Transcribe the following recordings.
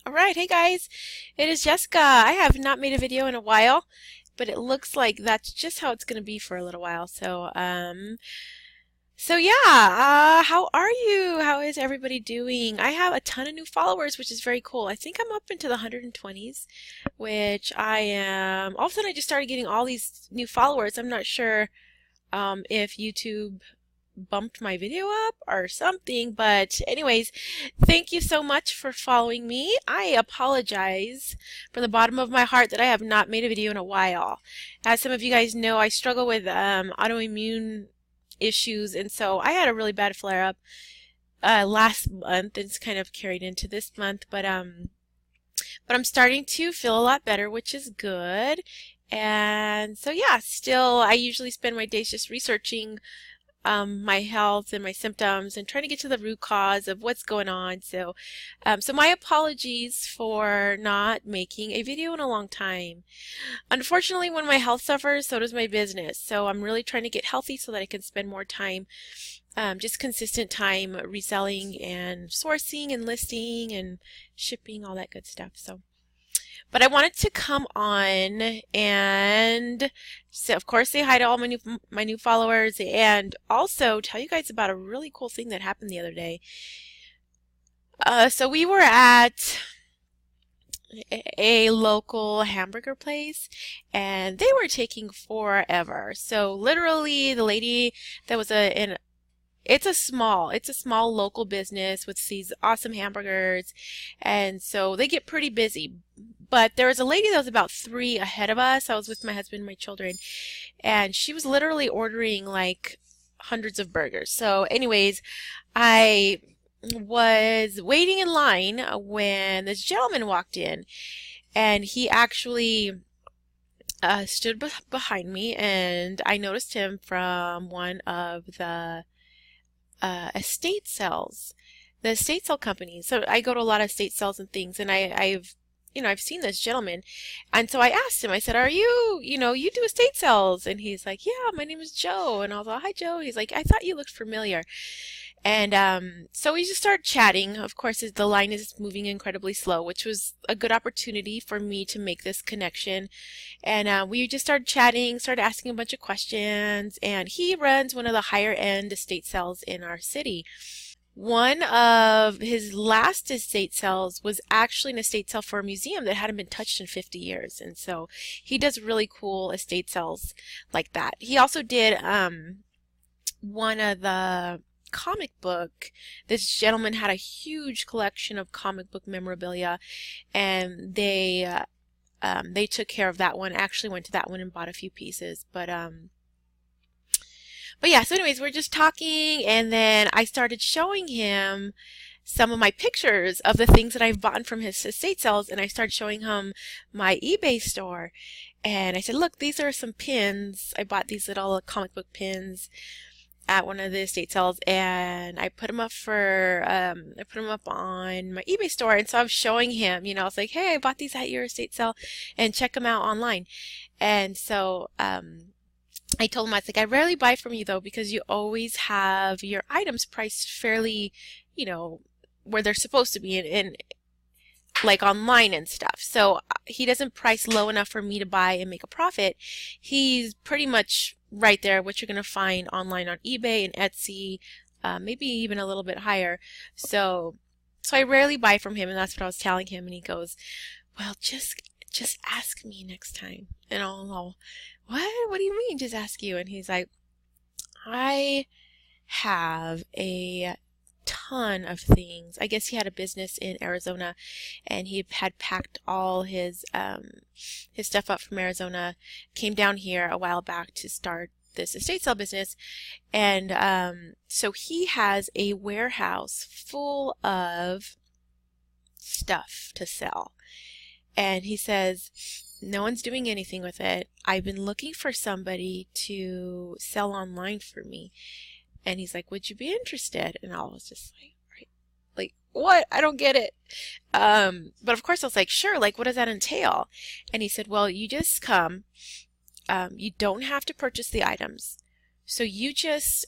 All right, hey guys, it is Jessica. I have not made a video in a while, but it looks like that's just how it's going to be for a little while. So yeah, how are you? How is everybody doing? I have a ton of new followers, which is very cool. I think I'm up into the 120s, which I am. All of a sudden, I just started getting all these new followers. I'm not sure if YouTube bumped my video up or something, but anyways, thank you so much for following me. I apologize from the bottom of my heart that I have not made a video in a while. As some of you guys know, I struggle with autoimmune issues, and so I had a really bad flare-up last month. It's kind of carried into this month, but I'm starting to feel a lot better, which is good. And so yeah, still I usually spend my days just researching my health and my symptoms and trying to get to the root cause of what's going on. So my apologies for not making a video in a long time. Unfortunately, when my health suffers, so does my business. So I'm really trying to get healthy so that I can spend more time, just consistent time reselling and sourcing and listing and shipping, all that good stuff. But I wanted to come on and so of course say hi to all my new followers and also tell you guys about a really cool thing that happened the other day. So we were at a local hamburger place and they were taking forever. So literally the lady that was it's a small local business with these awesome hamburgers, and so they get pretty busy. But there was a lady that was about 3 ahead of us. I was with my husband and my children, and she was literally ordering like hundreds of burgers. So anyways, I was waiting in line when this gentleman walked in, and he actually stood behind me, and I noticed him from one of the estate sales, the estate sale companies. So I go to a lot of estate sales and things, and I've seen this gentleman, and so I asked him. I said, "Are you, you do estate sales?" And he's like, "Yeah, my name is Joe." And I was like, "Hi, Joe." He's like, "I thought you looked familiar." And so we just started chatting. Of course, the line is moving incredibly slow, which was a good opportunity for me to make this connection. And we just started chatting, started asking a bunch of questions, and he runs one of the higher end estate sales in our city. One of his last estate sales was actually an estate sale for a museum that hadn't been touched in 50 years. And so he does really cool estate sales like that. He also did one of the comic book. This gentleman had a huge collection of comic book memorabilia, and they took care of that one. Actually went to that one and bought a few pieces. But yeah, so anyways, we're just talking, and then I started showing him some of my pictures of the things that I've bought from his estate sales, and I started showing him my eBay store. And I said, "Look, these are some pins. I bought these little comic book pins at one of the estate sales, and I put them up on my eBay store." And so I was showing him, I was like, "Hey, I bought these at your estate sale, and check them out online." And so I told him, I was like, "I rarely buy from you though, because you always have your items priced fairly, where they're supposed to be, and like online and stuff. So he doesn't price low enough for me to buy and make a profit. He's pretty much right there, what you're going to find online on eBay and Etsy, maybe even a little bit higher. So I rarely buy from him, and that's what I was telling him. And he goes, "Well, just ask me next time." And I'll, "What? What do you mean, just ask you?" And he's like, "I have a ton of things." I guess he had a business in Arizona, and he had packed all his stuff up from Arizona, came down here a while back to start this estate sale business, and so he has a warehouse full of stuff to sell. And he says, "No one's doing anything with it. I've been looking for somebody to sell online for me." And he's like, "Would you be interested?" And I was just like, right, like, what? I don't get it. But of course I was like, "Sure, like, what does that entail?" And he said, "Well, you just come. You don't have to purchase the items. So you just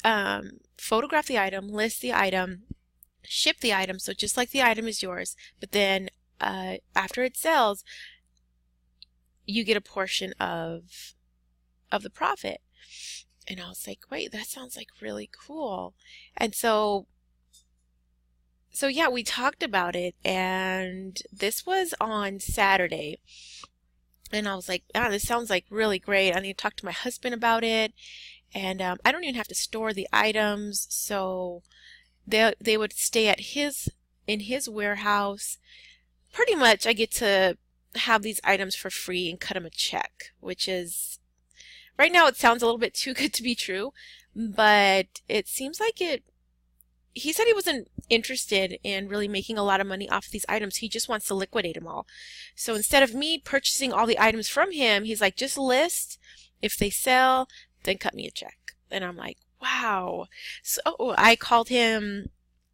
photograph the item, list the item, ship the item, so just like the item is yours, but then after it sells, you get a portion of the profit. And I was like, wait, that sounds like really cool. And so yeah, we talked about it, and this was on Saturday. And I was like, this sounds like really great. I need to talk to my husband about it. And I don't even have to store the items, so they would stay at in his warehouse. Pretty much, I get to have these items for free and cut him a check, which is, right now it sounds a little bit too good to be true, but it seems like it. He said he wasn't interested in really making a lot of money off these items. He just wants to liquidate them all. So instead of me purchasing all the items from him, he's like, just list. If they sell, then cut me a check. And I'm like, wow. So I called him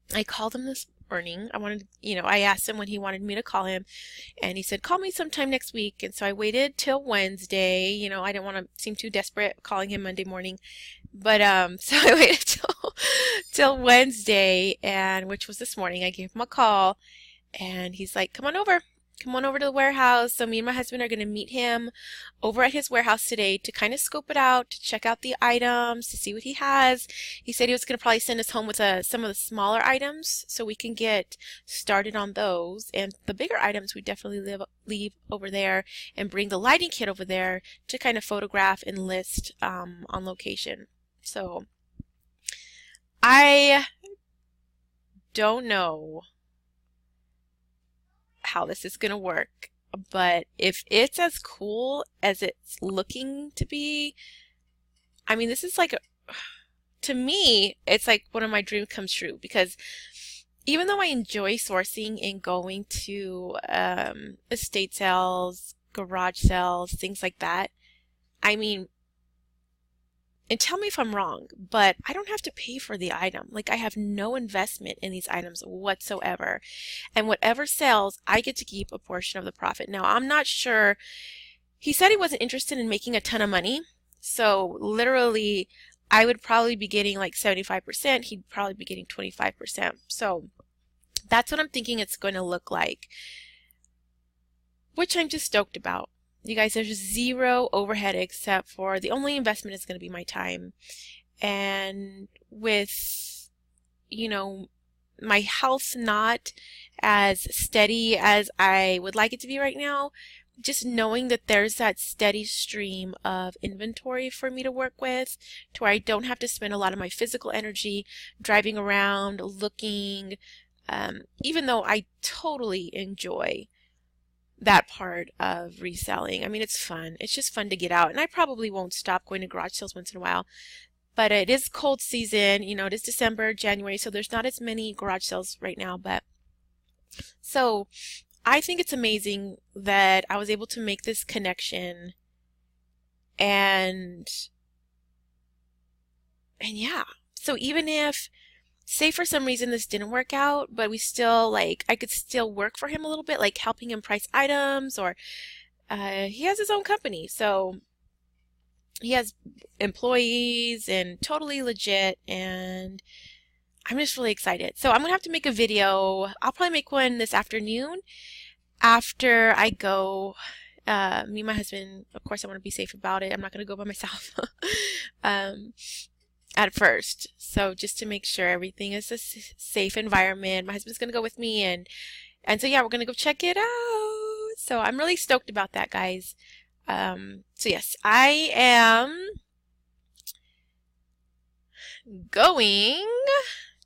this morning. I asked him when he wanted me to call him, and he said, call me sometime next week. And so I waited till Wednesday. I didn't want to seem too desperate calling him Monday morning. But so I waited till Wednesday, and which was this morning. I gave him a call, and he's like, come on over to the warehouse. So me and my husband are going to meet him over at his warehouse today to kind of scope it out, to check out the items, to see what he has. He said he was going to probably send us home with some of the smaller items so we can get started on those. And the bigger items we definitely leave over there and bring the lighting kit over there to kind of photograph and list on location. So I don't know how this is going to work, but if it's as cool as it's looking to be, I mean, this is like, to me, it's like one of my dreams comes true, because even though I enjoy sourcing and going to estate sales, garage sales, things like that, I mean, and tell me if I'm wrong, but I don't have to pay for the item. Like, I have no investment in these items whatsoever. And whatever sells, I get to keep a portion of the profit. Now, I'm not sure. He said he wasn't interested in making a ton of money. So literally, I would probably be getting like 75%. He'd probably be getting 25%. So that's what I'm thinking it's going to look like, which I'm just stoked about. You guys, there's zero overhead except for the only investment is going to be my time. And with, my health not as steady as I would like it to be right now, just knowing that there's that steady stream of inventory for me to work with, to where I don't have to spend a lot of my physical energy driving around, looking, even though I totally enjoy that part of reselling. I mean, it's fun. It's just fun to get out. And I probably won't stop going to garage sales once in a while. But it is cold season. It is December, January, so there's not as many garage sales right now. But so I think it's amazing that I was able to make this connection. And yeah. So even if, say for some reason this didn't work out, but we still, I could still work for him a little bit, like helping him price items, or he has his own company, so he has employees and totally legit, and I'm just really excited. So I'm gonna have to make a video. I'll probably make one this afternoon after I go. Me and my husband, of course, I want to be safe about it. I'm not gonna go by myself. At first, so just to make sure everything is a safe environment. My husband's gonna go with me, and so yeah, we're gonna go check it out. So I'm really stoked about that, guys. So yes, I am going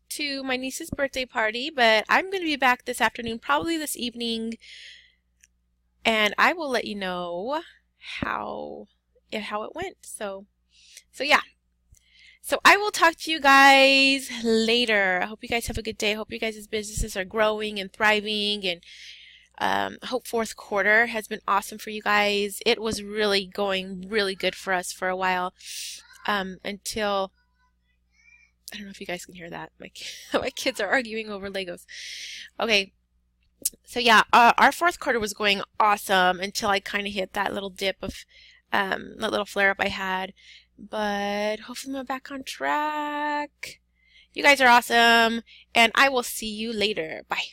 to my niece's birthday party, but I'm gonna be back this afternoon, probably this evening, and I will let you know how it went. So yeah. So I will talk to you guys later. I hope you guys have a good day. I hope you guys' businesses are growing and thriving, and I hope fourth quarter has been awesome for you guys. It was really going really good for us for a while, until, I don't know if you guys can hear that. My kids are arguing over Legos. Okay. So yeah, our fourth quarter was going awesome until I kind of hit that little dip of, that little flare up I had. But hopefully I'm back on track. You guys are awesome, and I will see you later. Bye.